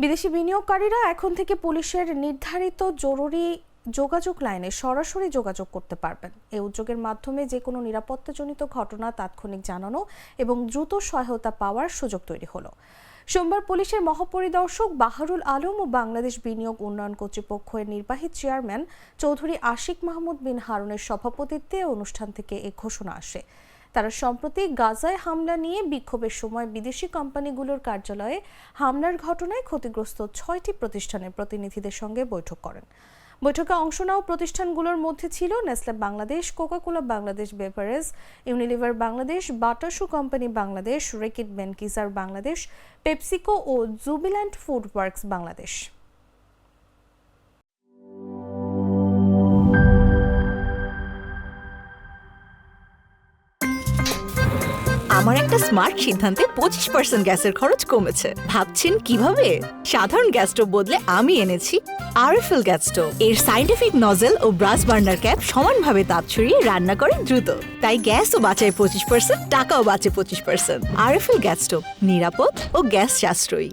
বিদেশি বিনিয়োগকারীরা এখন থেকে পুলিশের নির্ধারিত জরুরি যোগাযোগ লাইনে সরাসরি যোগাযোগ করতে পারবেন। এই উদ্যোগের মাধ্যমে যে কোনো নিরাপত্তাজনিত ঘটনা তাৎক্ষণিক জানানো এবং দ্রুত সহায়তা পাওয়ার সুযোগ তৈরি হলো। সোমবার পুলিশের মহাপরিদর্শক বাহারুল আলম ও বাংলাদেশ বিনিয়োগ উন্নয়ন কর্তৃপক্ষের নির্বাহী চেয়ারম্যান চৌধুরী আশিক মাহমুদ বিন হারুনের সভাপতিত্বে অনুষ্ঠান থেকে এ ঘোষণা আসে। তারা সম্প্রতি গাজায় হামলা নিয়ে বিক্ষোভের সময় বিদেশি কোম্পানিগুলোর কার্যালয়ে হামলার ঘটনায় ক্ষতিগ্রস্ত 6টি প্রতিষ্ঠানের প্রতিনিধিদের সঙ্গে বৈঠক করেন। বৈঠকে অংশ নেওয়া প্রতিষ্ঠানগুলোর মধ্যে ছিল Nestle Bangladesh, Coca Cola Bangladesh beverage, Unilever Bangladesh, Bata shoe company Bangladesh, Reckitt Benckiser Bangladesh, PepsiCo ও জুবিল্যান্ট ফুড ওয়ার্কস বাংলাদেশ। আমার একটা স্মার্ট সিদ্ধান্তে 25% গ্যাসের খরচ কমেছে। ভাবছেন কিভাবে? সাধারণ গ্যাস স্টোভ বদলে আমি এনেছি আরএফএল গ্যাস স্টোভ। এর সাইন্টিফিক নজল ও ব্রাস বার্নার ক্যাপ সমানভাবে তাপ ছড়িয়ে রান্না করে দ্রুত, তাই গ্যাসও বাঁচায় 25%, টাকাও বাঁচে 25%। আরএফএল গ্যাস স্টোভ নিরাপদ ও গ্যাস সাশ্রয়ী।